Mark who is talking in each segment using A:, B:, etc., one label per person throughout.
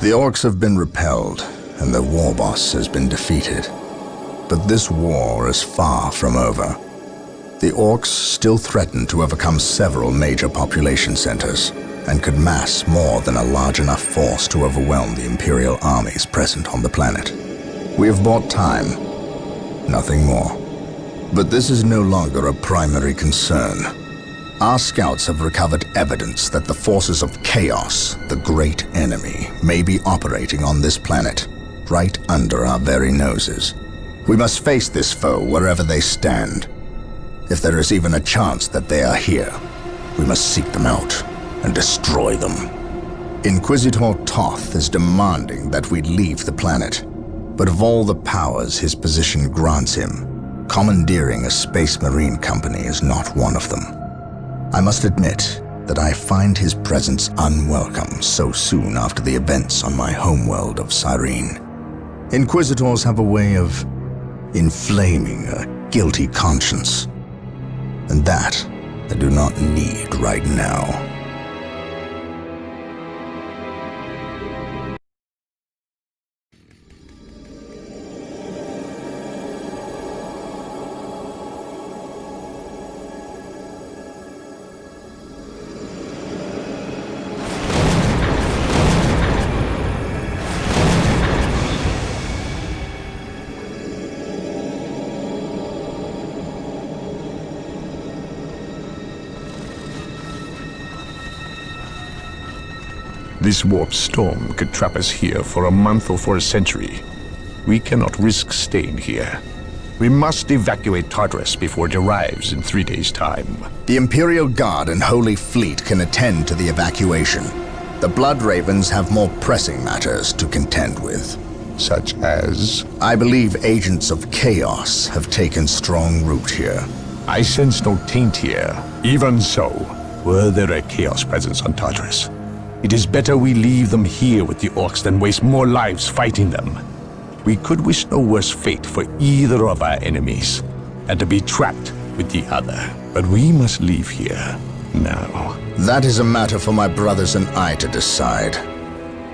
A: The Orks have been repelled, and their war boss has been defeated. But this war is far from over. The Orks still threaten to overcome several major population centers, and could mass more than a large enough force to overwhelm the Imperial armies present on the planet. We have bought time, nothing more. But this is no longer a primary concern. Our scouts have recovered evidence that the forces of chaos, the great enemy, may be operating on this planet, right under our very noses. We must face this foe wherever they stand. If there is even a chance that they are here, we must seek them out and destroy them. Inquisitor Toth is demanding that we leave the planet, but of all the powers his position grants him, commandeering a space marine company is not one of them. I must admit that I find his presence unwelcome so soon after the events on my homeworld of Cyrene. Inquisitors have a way of inflaming a guilty conscience, and that I do not need right now.
B: This warp storm could trap us here for a month or for a century. We cannot risk staying here. We must evacuate Tartarus before it arrives in 3 days' time.
A: The Imperial Guard and Holy Fleet can attend to the evacuation. The Blood Ravens have more pressing matters to contend with.
B: Such as?
A: I believe agents of chaos have taken strong root here.
B: I sense no taint here. Even so, were there a chaos presence on Tartarus, it is better we leave them here with the Orks than waste more lives fighting them. We could wish no worse fate for either of our enemies, and to be trapped with the other. But we must leave here now.
A: That is a matter for my brothers and I to decide.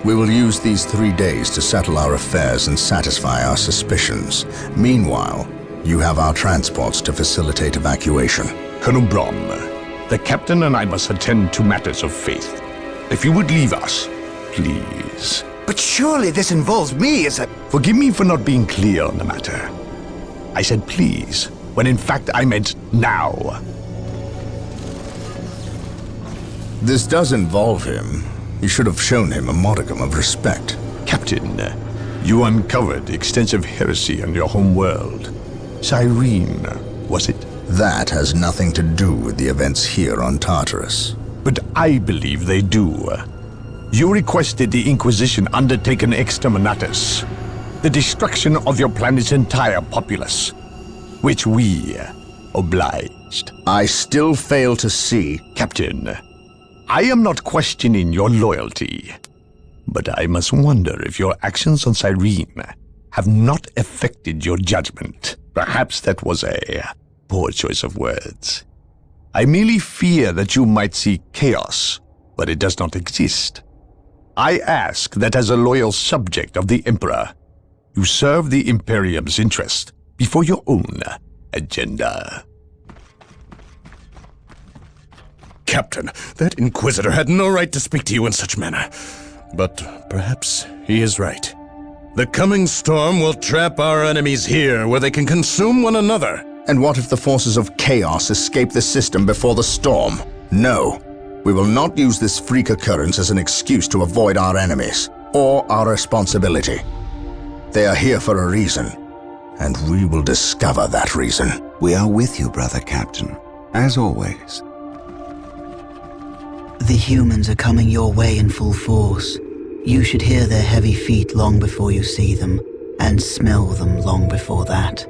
A: We will use these 3 days to settle our affairs and satisfy our suspicions. Meanwhile, you have our transports to facilitate evacuation.
B: Colonel Brom, the captain and I must attend to matters of faith. If you would leave us, please.
C: But surely this involves me as a...
B: Forgive me for not being clear on the matter. I said please, when in fact I meant now.
A: This does involve him. You should have shown him a modicum of respect.
B: Captain, you uncovered extensive heresy on your home world. Cyrene, was it?
A: That has nothing to do with the events here on Tartarus.
B: But I believe they do. You requested the Inquisition undertake an exterminatus, the destruction of your planet's entire populace, which we obliged.
A: I still fail to see...
B: Captain, I am not questioning your loyalty, but I must wonder if your actions on Cyrene have not affected your judgment. Perhaps that was a poor choice of words. I merely fear that you might see chaos, but it does not exist. I ask that as a loyal subject of the Emperor, you serve the Imperium's interest before your own agenda.
D: Captain, that Inquisitor had no right to speak to you in such manner. But perhaps he is right. The coming storm will trap our enemies here where they can consume one another.
A: And what if the forces of chaos escape the system before the storm? No. We will not use this freak occurrence as an excuse to avoid our enemies, or our responsibility. They are here for a reason, and we will discover that reason.
C: We are with you, brother Captain, as always.
E: The humans are coming your way in full force. You should hear their heavy feet long before you see them, and smell them long before that.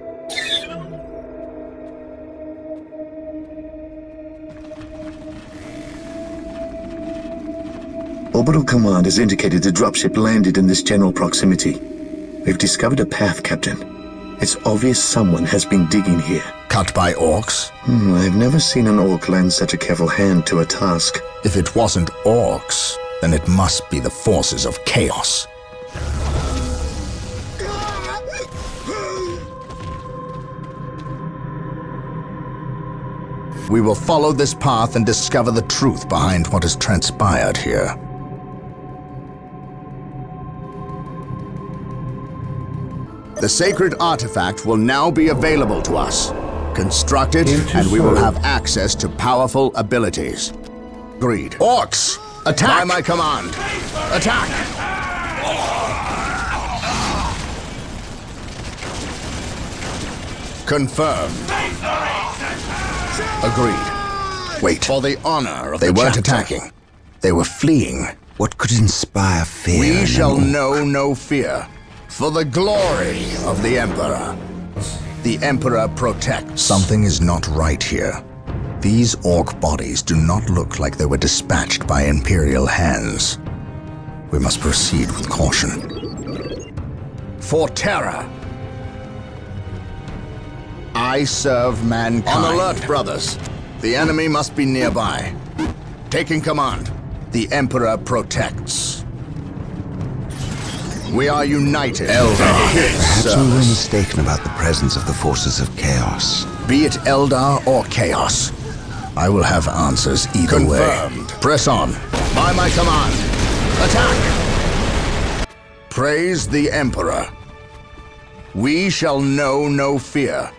F: Orbital Command has indicated the dropship landed in this general proximity. We've discovered a path, Captain. It's obvious someone has been digging here.
A: Cut by Orks?
F: I've never seen an Ork lend such a careful hand to a task.
A: If it wasn't Orks, then it must be the forces of chaos. We will follow this path and discover the truth behind what has transpired here. The sacred artifact will now be available to us. Construct it, and we will have access to powerful abilities. Agreed. Orcs! Attack! By my command! Attack! Confirmed. Agreed. Wait. For the honor of the chapter. They weren't attacking. They were fleeing.
C: What could inspire fear?
A: We shall know no fear. For the glory of the Emperor. The Emperor protects. Something is not right here. These orc bodies do not look like they were dispatched by Imperial hands. We must proceed with caution. For terror. I serve mankind. On alert, brothers. The enemy must be nearby. Taking command. The Emperor protects. We are united.
C: Perhaps we were mistaken about the presence of the forces of chaos.
A: Be it Eldar or chaos, I will have answers either way. Confirmed. Press on. By my command. Attack! Praise the Emperor. We shall know no fear.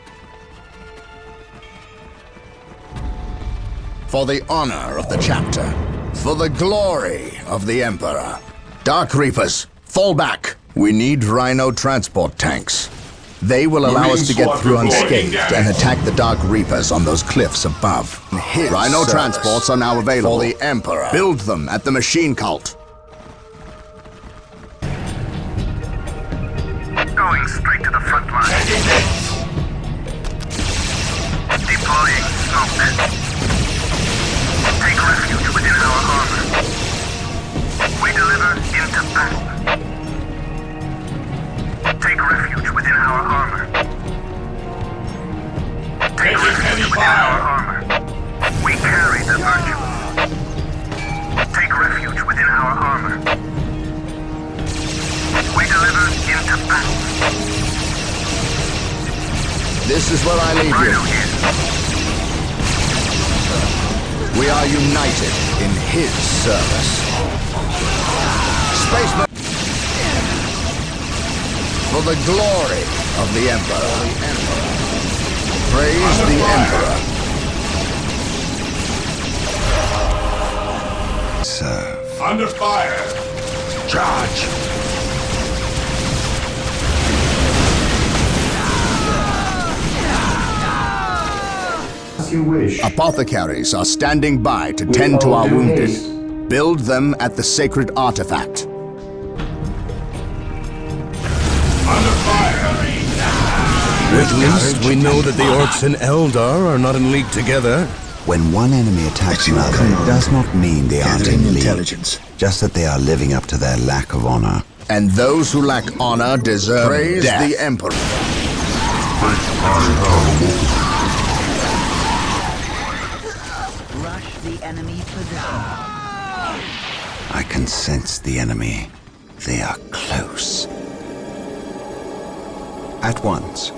A: For the honor of the chapter. For the glory of the Emperor. Dark Reapers, fall back. We need Rhino transport tanks. They will allow us to get through unscathed and attack the Dark Reapers on those cliffs above. Rhino transports are now available. For the Emperor. Build them at the machine cult.
G: Going straight to the front line. Deploying smoke. Take refuge within our armor. We deliver into battle. Take refuge within our armor. Take refuge within our armor. We carry the virtue. Take refuge within our armor. We deliver into battle.
A: This is where I leave you. We are united in his service. Spaceman. For the glory of the Emperor. Praise the Emperor.
C: Serve.
B: Under fire.
C: Charge.
H: As you wish.
A: Apothecaries are standing by to tend to our wounded. Build them at the sacred artifact.
D: At least we know that the Orcs and Eldar are not in league together.
C: When one enemy attacks another, it does not mean they aren't in league.
F: Intelligence.
C: Just that they are living up to their lack of honor.
A: And those who lack honor deserve praise death. The Emperor.
E: Rush the enemy position.
C: I can sense the enemy. They are close. At once.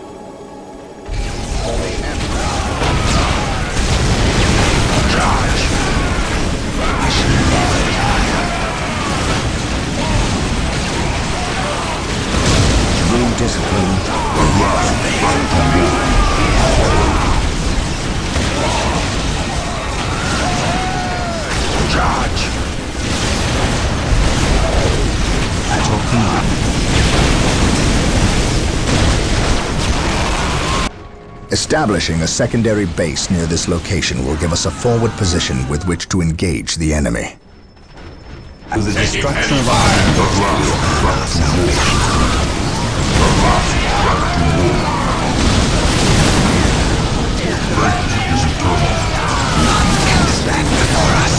C: True discipline. Charge. At your command.
A: Establishing a secondary base near this location will give us a forward position with which to engage the enemy.
C: To the destruction of our salvation. None can stand before us.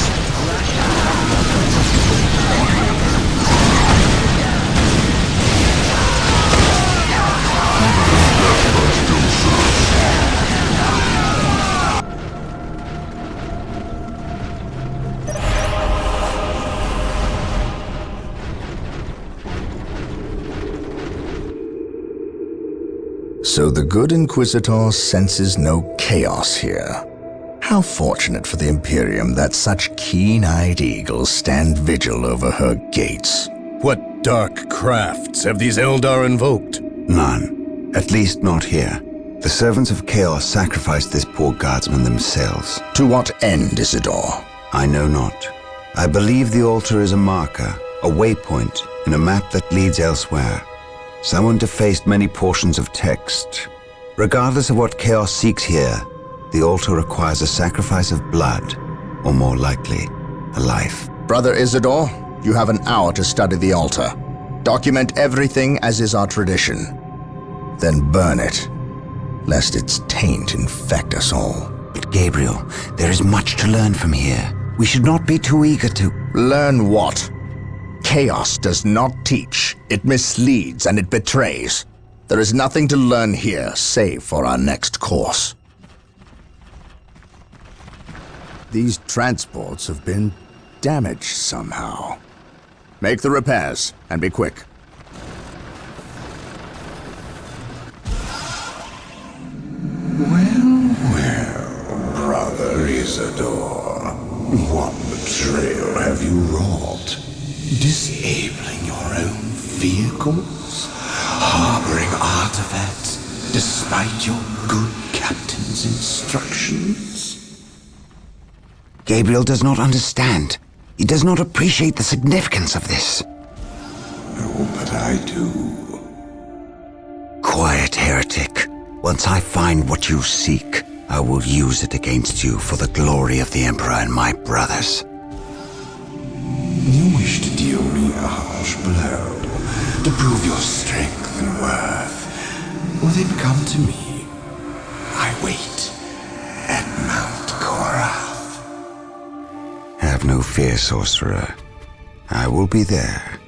A: So the good Inquisitor senses no chaos here. How fortunate for the Imperium that such keen-eyed eagles stand vigil over her gates.
D: What dark crafts have these Eldar invoked?
C: None. At least not here. The servants of Chaos sacrificed this poor guardsman themselves.
A: To what end, Isidore?
C: I know not. I believe the altar is a marker, a waypoint, in a map that leads elsewhere. Someone defaced many portions of text. Regardless of what Chaos seeks here, the altar requires a sacrifice of blood, or more likely, a life.
A: Brother Isidore, you have an hour to study the altar. Document everything as is our tradition. Then burn it, lest its taint infect us all.
C: But Gabriel, there is much to learn from here. We should not be too eager to...
A: Learn what? Chaos does not teach. It misleads and it betrays. There is nothing to learn here, save for our next course. These transports have been damaged somehow. Make the repairs, and be quick.
I: Well, brother Isidore, what betrayal have you wrought? Disabling your own vehicles? Harboring artifacts despite your good captain's instructions?
C: Gabriel does not understand. He does not appreciate the significance of this.
I: Oh, but I do.
C: Quiet, heretic. Once I find what you seek, I will use it against you for the glory of the Emperor and my brothers.
I: You wish to deal me a harsh blow, to prove your strength and worth. Well, then come to me. I wait at Mount Korath.
C: Have no fear, sorcerer. I will be there.